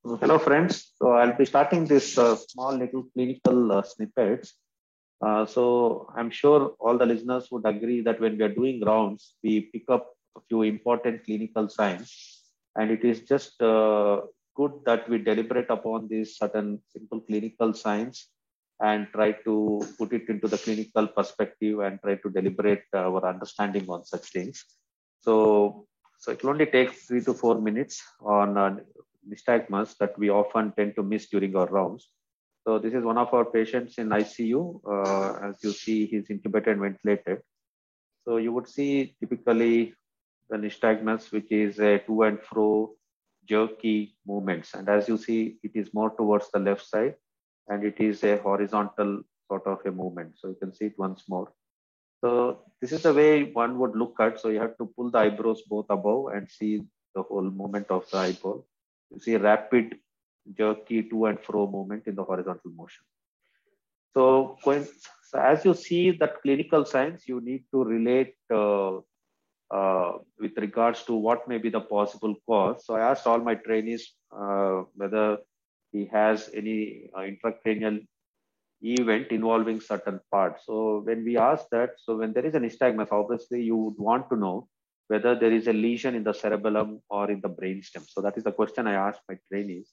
Hello, friends. So I'll be starting this small little clinical snippets. So I'm sure all the listeners would agree that when we are doing rounds, we pick up a few important clinical signs, and it is just good that we deliberate upon these certain simple clinical signs and try to put it into the clinical perspective and try to deliberate our understanding on such things. So, so it will only take 3 to 4 minutes on nystagmus that we often tend to miss during our rounds. So this is one of our patients in ICU. As you see, he's intubated and ventilated. So you would see typically the nystagmus, which is a to and fro jerky movements. And as you see, it is more towards the left side and it is a horizontal sort of a movement. So you can see it once more. So this is the way one would look at. So you have to pull the eyebrows both above and see the whole movement of the eyeball. You see rapid jerky to and fro movement in the horizontal motion. So as you see that clinical signs, you need to relate with regards to what may be the possible cause. So I asked all my trainees whether he has any intracranial event involving certain parts. So when we ask that, so when there is an nystagmus, obviously you would want to know whether there is a lesion in the cerebellum or in the brainstem. So that is the question I asked my trainees.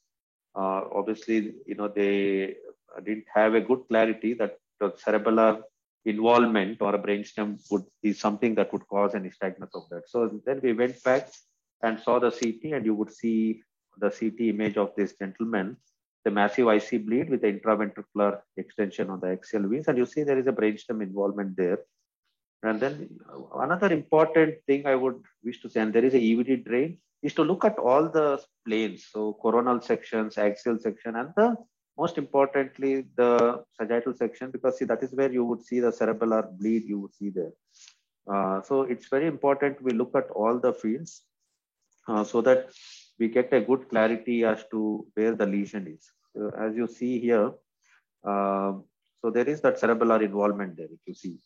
Obviously, they didn't have a good clarity that the cerebellar involvement or a brainstem would be something that would cause an nystagmus of that. So then we went back and saw the CT, and you would see the CT image of this gentleman, the massive IC bleed with the intraventricular extension on the axial veins, and you see there is a brainstem involvement there. And then another important thing I would wish to say, and there is a EVD drain, is to look at all the planes, so coronal sections, axial section, and the most importantly the sagittal section, because see, that is where you would see the cerebellar bleed. You would see there. So it's very important we look at all the fields so that we get a good clarity as to where the lesion is. So as you see here, so there is that cerebellar involvement there, if you see.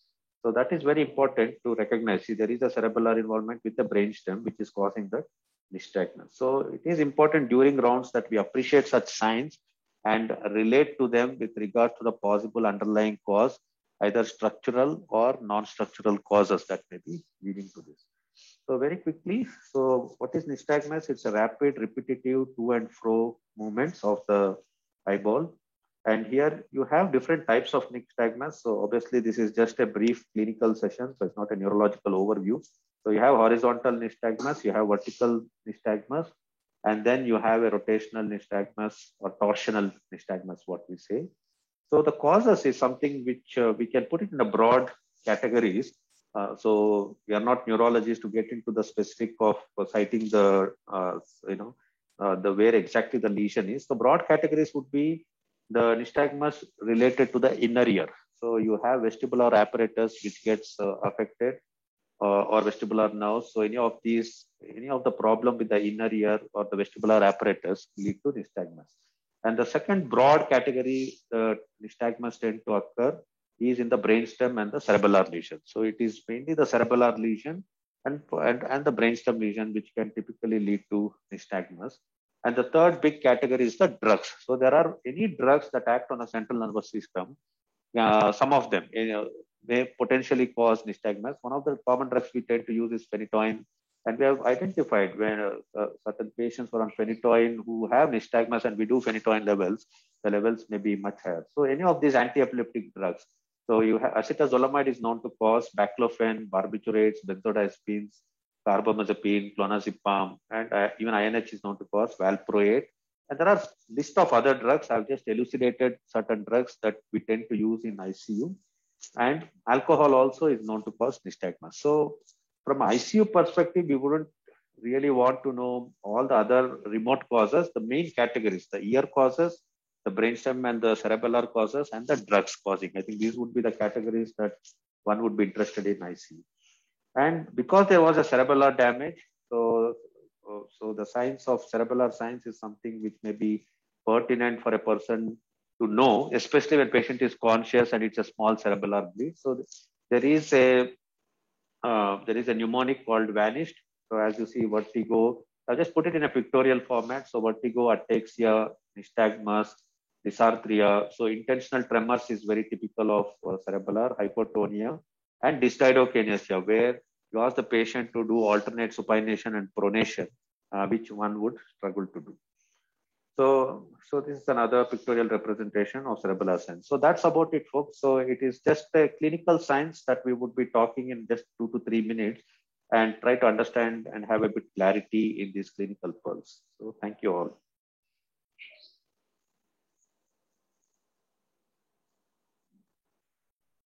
So that is very important to recognize. See, there is a cerebellar involvement with the brainstem, which is causing the nystagmus. So it is important during rounds that we appreciate such signs and relate to them with regard to the possible underlying cause, either structural or non-structural causes that may be leading to this. So very quickly, so what is nystagmus? It's a rapid, repetitive to and fro movements of the eyeball. And here you have different types of nystagmus. So obviously this is just a brief clinical session, so it's not a neurological overview. So you have horizontal nystagmus, you have vertical nystagmus, and then you have a rotational nystagmus or torsional nystagmus, what we say. So the causes is something which we can put it in a broad categories. So we are not neurologists to get into the specific of citing the the where exactly the lesion is. The broad categories would be the nystagmus related to the inner ear. So you have vestibular apparatus which gets affected or vestibular nerves. So any of the problem with the inner ear or the vestibular apparatus lead to nystagmus. And the second broad category nystagmus tend to occur is in the brainstem and the cerebellar lesion. So it is mainly the cerebellar lesion and the brainstem lesion which can typically lead to nystagmus. And the third big category is the drugs. So there are any drugs that act on the central nervous system. Some of them may potentially cause nystagmus. One of the common drugs we tend to use is phenytoin. And we have identified when certain patients were on phenytoin who have nystagmus, and we do phenytoin levels, the levels may be much higher. So any of these anti-epileptic drugs. So you have acetazolamide is known to cause baclofen, barbiturates, benzodiazepines, carbamazepine, clonazepam, and even INH is known to cause valproate. And there are list of other drugs. I've just elucidated certain drugs that we tend to use in ICU. And alcohol also is known to cause nystagmus. So from ICU perspective, we wouldn't really want to know all the other remote causes. The main categories, the ear causes, the brainstem and the cerebellar causes, and the drugs causing. I think these would be the categories that one would be interested in ICU. And because there was a cerebellar damage, so the science of cerebellar science is something which may be pertinent for a person to know, especially when patient is conscious and it's a small cerebellar bleed. So there is a mnemonic called vanished. So as you see, vertigo, I'll just put it in a pictorial format. So vertigo, ataxia, nystagmus, dysarthria. So intentional tremors is very typical of cerebellar hypotonia and dystoidokinesia, where you ask the patient to do alternate supination and pronation, which one would struggle to do. So this is another pictorial representation of cerebellar sense. So that's about it, folks. So it is just a clinical science that we would be talking in just 2 to 3 minutes and try to understand and have a bit clarity in these clinical pearls. So thank you all.